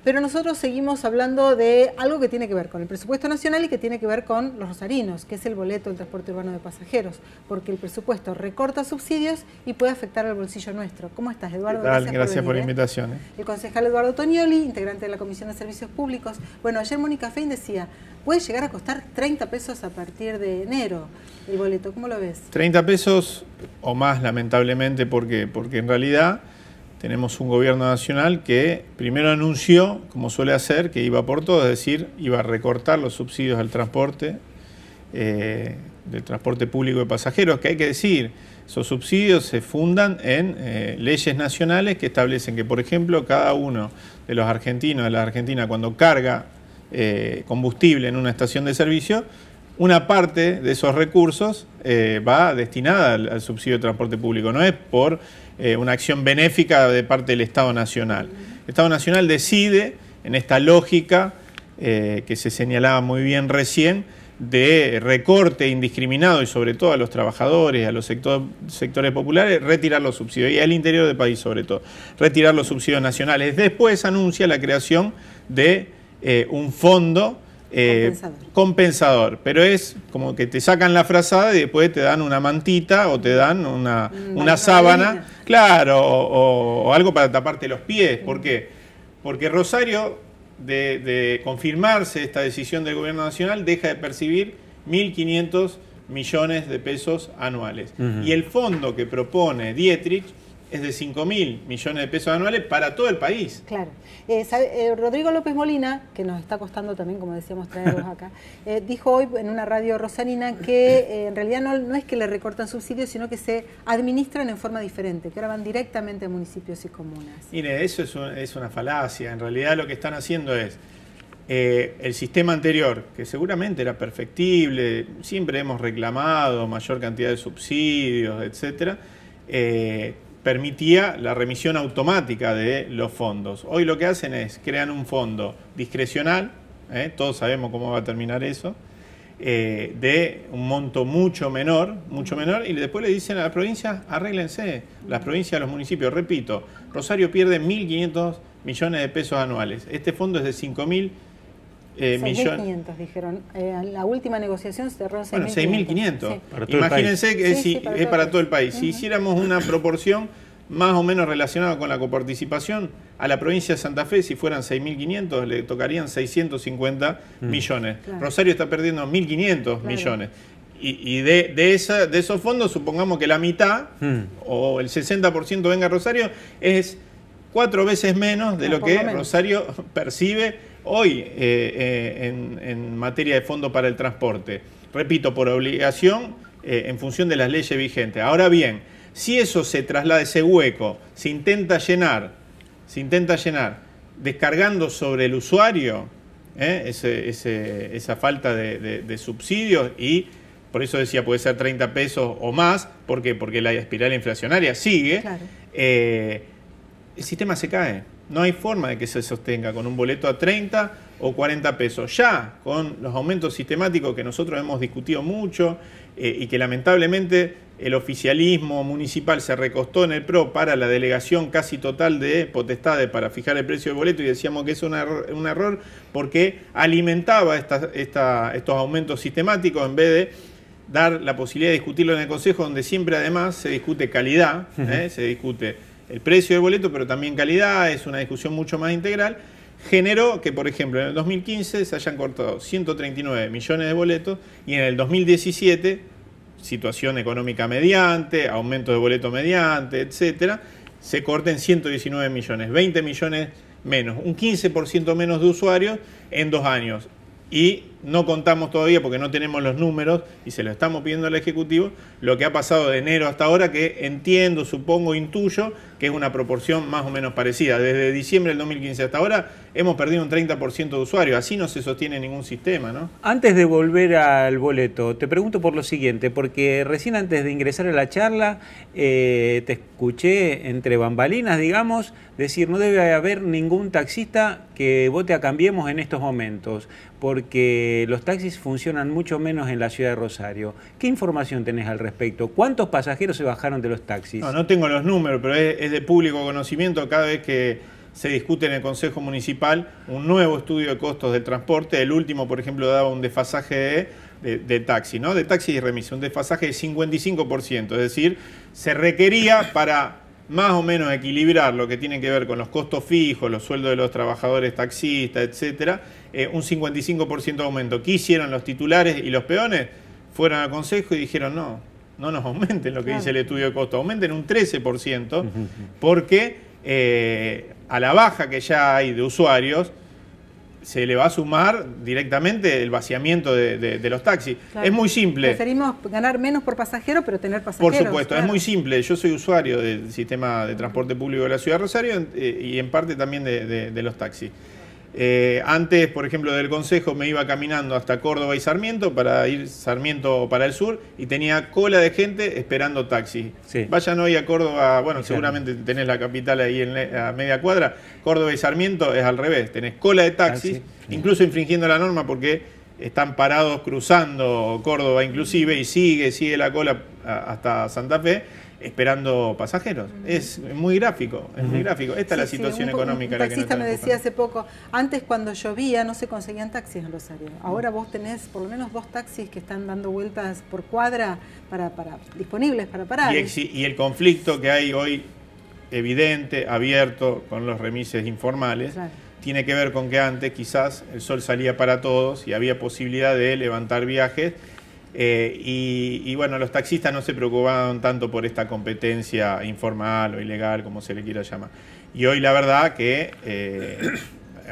pero nosotros seguimos hablando de algo que tiene que ver con el presupuesto nacional y que tiene que ver con los rosarinos, que es el boleto del transporte urbano de pasajeros, porque el presupuesto recorta subsidios y puede afectar al bolsillo nuestro. ¿Cómo estás, Eduardo? Gracias por la invitación. El concejal Eduardo Tonioli, integrante de la Comisión de Servicios Públicos. Bueno, ayer Mónica Fein decía, puede llegar a costar 30 pesos a partir de enero el boleto. ¿Cómo lo ves? 30 pesos o más, lamentablemente, porque en realidad tenemos un gobierno nacional que primero anunció, como suele hacer, que iba por todo, es decir, iba a recortar los subsidios al transporte, del transporte público de pasajeros, que hay que decir, esos subsidios se fundan en leyes nacionales que establecen que, por ejemplo, cada uno de los argentinos, de la Argentina, cuando carga combustible en una estación de servicio, una parte de esos recursos va destinada al subsidio de transporte público, no es por una acción benéfica de parte del Estado Nacional. El Estado Nacional decide, en esta lógica que se señalaba muy bien recién, de recorte indiscriminado y sobre todo a los trabajadores, a los sectores populares, retirar los subsidios, y al interior del país sobre todo, retirar los subsidios nacionales. Después anuncia la creación de un fondo compensador, pero es como que te sacan la frazada y después te dan una mantita o te dan una sábana, claro, o algo para taparte los pies. ¿Por qué? Porque Rosario, de confirmarse esta decisión del gobierno nacional, deja de percibir 1.500 millones de pesos anuales. Y el fondo que propone Dietrich es de 5.000 millones de pesos anuales para todo el país. Claro. Rodrigo López Molina, que nos está costando también, como decíamos, traerlos acá, dijo hoy en una radio rosarina que en realidad no es que le recortan subsidios, sino que se administran en forma diferente, que ahora van directamente a municipios y comunas. Mire, eso es una falacia. En realidad lo que están haciendo es el sistema anterior, que seguramente era perfectible, siempre hemos reclamado mayor cantidad de subsidios, etcétera, permitía la remisión automática de los fondos. Hoy lo que hacen es, crean un fondo discrecional, todos sabemos cómo va a terminar eso, de un monto mucho menor, y después le dicen a las provincias, arréglense, las provincias, los municipios. Repito, Rosario pierde 1.500 millones de pesos anuales. Este fondo es de 5.000 millones. 6.500 dijeron. La última negociación cerró 6.500. Bueno, 6.500. Sí. Imagínense que es para todo el país. Uh-huh. Si hiciéramos una proporción más o menos relacionada con la coparticipación, a la provincia de Santa Fe, si fueran 6.500, le tocarían 650 millones. Claro. Rosario está perdiendo 1.500 millones. Y de esos fondos, supongamos que la mitad o el 60% venga a Rosario, es 4 veces menos de lo que Rosario percibe hoy en materia de fondo para el transporte. Repito, por obligación, en función de las leyes vigentes. Ahora bien, si eso se traslada, ese hueco, se intenta llenar descargando sobre el usuario esa falta de subsidios, y por eso decía puede ser 30 pesos o más, ¿por qué? Porque la espiral inflacionaria sigue, claro. El sistema se cae. No hay forma de que se sostenga con un boleto a 30 o 40 pesos. Ya con los aumentos sistemáticos que nosotros hemos discutido mucho y que lamentablemente el oficialismo municipal se recostó en el PRO para la delegación casi total de potestades para fijar el precio del boleto, y decíamos que es un error porque alimentaba estos aumentos sistemáticos en vez de dar la posibilidad de discutirlo en el Consejo, donde siempre además se discute calidad, se discute el precio del boleto, pero también calidad, es una discusión mucho más integral. Generó que, por ejemplo, en el 2015 se hayan cortado 139 millones de boletos y en el 2017, situación económica mediante, aumento de boleto mediante, etcétera, se corten 119 millones, 20 millones menos, un 15% menos de usuarios en 2 años. Y no contamos todavía, porque no tenemos los números y se lo estamos pidiendo al Ejecutivo, lo que ha pasado de enero hasta ahora, que entiendo, supongo, intuyo que es una proporción más o menos parecida. Desde diciembre del 2015 hasta ahora hemos perdido un 30% de usuarios. Así no se sostiene ningún sistema, ¿no? Antes de volver al boleto, te pregunto por lo siguiente, porque recién antes de ingresar a la charla te escuché entre bambalinas, digamos, decir no debe haber ningún taxista que vote a Cambiemos en estos momentos, porque los taxis funcionan mucho menos en la ciudad de Rosario. ¿Qué información tenés al respecto? ¿Cuántos pasajeros se bajaron de los taxis? No tengo los números, pero es de público conocimiento. Cada vez que se discute en el Consejo Municipal un nuevo estudio de costos del transporte. El último, por ejemplo, daba un desfasaje de taxi, ¿no? De taxi y remis, un desfasaje de 55%. Es decir, se requería para más o menos equilibrar lo que tiene que ver con los costos fijos, los sueldos de los trabajadores taxistas, etcétera, un 55% de aumento. ¿Qué hicieron los titulares y los peones? Fueron al Consejo y dijeron no nos aumenten lo que dice el estudio de costos, aumenten un 13%, porque a la baja que ya hay de usuarios se le va a sumar directamente el vaciamiento de los taxis. Claro. Es muy simple. Preferimos ganar menos por pasajero, pero tener pasajeros. Por supuesto, claro. Es muy simple. Yo soy usuario del sistema de transporte público de la Ciudad de Rosario y en parte también de los taxis. Antes, por ejemplo, del Consejo me iba caminando hasta Córdoba y Sarmiento para ir Sarmiento para el sur y tenía cola de gente esperando taxi. Sí. Vayan hoy a Córdoba, bueno, sí, seguramente tenés la capital ahí a media cuadra. Córdoba y Sarmiento es al revés, tenés cola de taxis, incluso infringiendo la norma porque están parados cruzando Córdoba inclusive y sigue la cola hasta Santa Fe, esperando pasajeros. Es muy gráfico, es muy gráfico. Esta es la situación económica. Un taxista me decía hace poco, antes cuando llovía no se conseguían taxis en Rosario. Ahora vos tenés por lo menos 2 taxis que están dando vueltas por cuadra disponibles para parar. Y el conflicto que hay hoy, evidente, abierto, con los remises informales, claro, tiene que ver con que antes quizás el sol salía para todos y había posibilidad de levantar viajes. Y bueno, los taxistas no se preocupaban tanto por esta competencia informal o ilegal, como se le quiera llamar. Y hoy la verdad que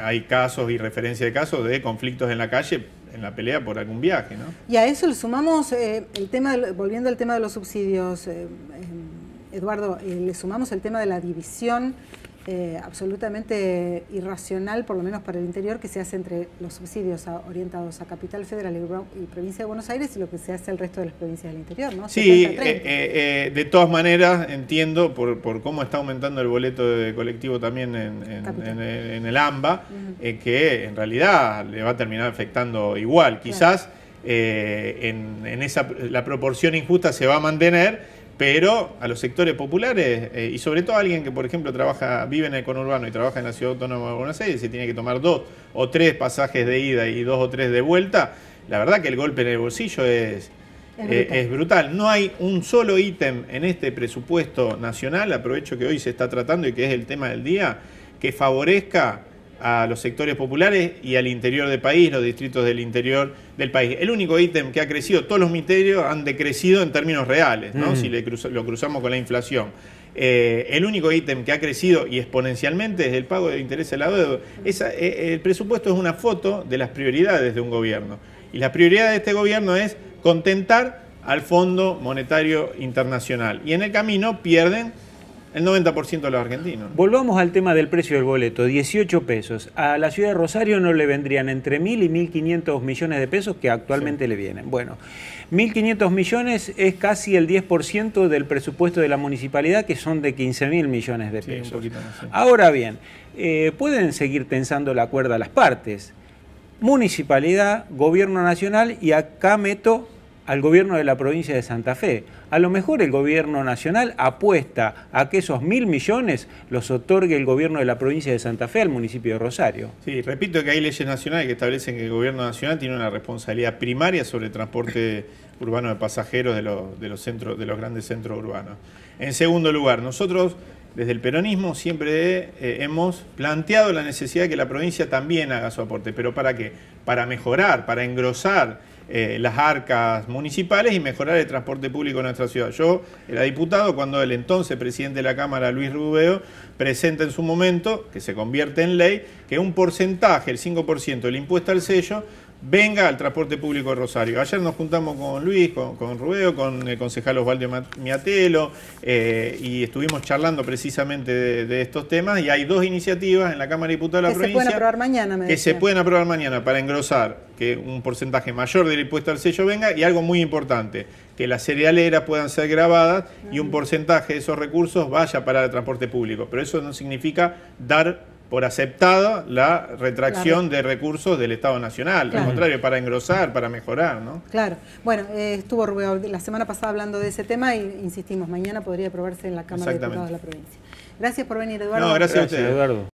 hay casos y referencia de casos de conflictos en la calle, en la pelea por algún viaje, ¿no? Y a eso le sumamos el tema, volviendo al tema de los subsidios, Eduardo, le sumamos el tema de la división absolutamente irracional, por lo menos para el interior, que se hace entre los subsidios orientados a Capital Federal y Provincia de Buenos Aires y lo que se hace al resto de las provincias del interior, ¿no? Sí, de todas maneras entiendo por cómo está aumentando el boleto de colectivo también en el AMBA, que en realidad le va a terminar afectando igual. Quizás la proporción injusta se va a mantener, pero a los sectores populares, y sobre todo a alguien que, por ejemplo, vive en el conurbano y trabaja en la Ciudad Autónoma de Buenos Aires, se tiene que tomar 2 o 3 pasajes de ida y 2 o 3 de vuelta, la verdad que el golpe en el bolsillo es brutal. No hay un solo ítem en este presupuesto nacional, aprovecho que hoy se está tratando y que es el tema del día, que favorezca a los sectores populares y al interior del país, los distritos del interior del país. El único ítem que ha crecido, todos los ministerios han decrecido en términos reales, ¿no? Si lo cruzamos con la inflación. El único ítem que ha crecido y exponencialmente es el pago de intereses de la deuda. El presupuesto es una foto de las prioridades de un gobierno. Y la prioridad de este gobierno es contentar al Fondo Monetario Internacional. Y en el camino pierden el 90% de los argentinos. Volvamos al tema del precio del boleto, 18 pesos. A la ciudad de Rosario no le vendrían entre 1.000 y 1.500 millones de pesos que actualmente le vienen. Bueno, 1.500 millones es casi el 10% del presupuesto de la municipalidad, que son de 15.000 millones de pesos. Un poquito más, sí. Ahora bien, pueden seguir tensando la cuerda a las partes. Municipalidad, gobierno nacional, y acá meto al gobierno de la provincia de Santa Fe. A lo mejor el gobierno nacional apuesta a que esos 1.000 millones los otorgue el gobierno de la provincia de Santa Fe al municipio de Rosario. Sí, repito que hay leyes nacionales que establecen que el gobierno nacional tiene una responsabilidad primaria sobre el transporte urbano de pasajeros de los grandes centros urbanos. En segundo lugar, nosotros desde el peronismo siempre hemos planteado la necesidad de que la provincia también haga su aporte. ¿Pero para qué? Para mejorar, para engrosar las arcas municipales y mejorar el transporte público en nuestra ciudad. Yo era diputado cuando el entonces presidente de la Cámara, Luis Rubeo, presenta en su momento, que se convierte en ley, que un porcentaje, el 5% del impuesto al sello, venga al transporte público de Rosario. Ayer nos juntamos con Luis, con Rubeo, con el concejal Osvaldo Miatelo, y estuvimos charlando precisamente de estos temas, y hay 2 iniciativas en la Cámara de Diputados de la provincia que se pueden aprobar mañana, que se pueden aprobar mañana para engrosar que un porcentaje mayor del impuesto al sello venga, y algo muy importante, que las cerealeras puedan ser grabadas y un porcentaje de esos recursos vaya para el transporte público. Pero eso no significa dar por aceptada la retracción de recursos del Estado Nacional, al contrario, para engrosar, para mejorar, ¿no? Claro. Bueno, estuvo Rubeo la semana pasada hablando de ese tema y insistimos, mañana podría aprobarse en la Cámara de Diputados de la provincia. Gracias por venir, Eduardo. No, gracias a usted, Eduardo.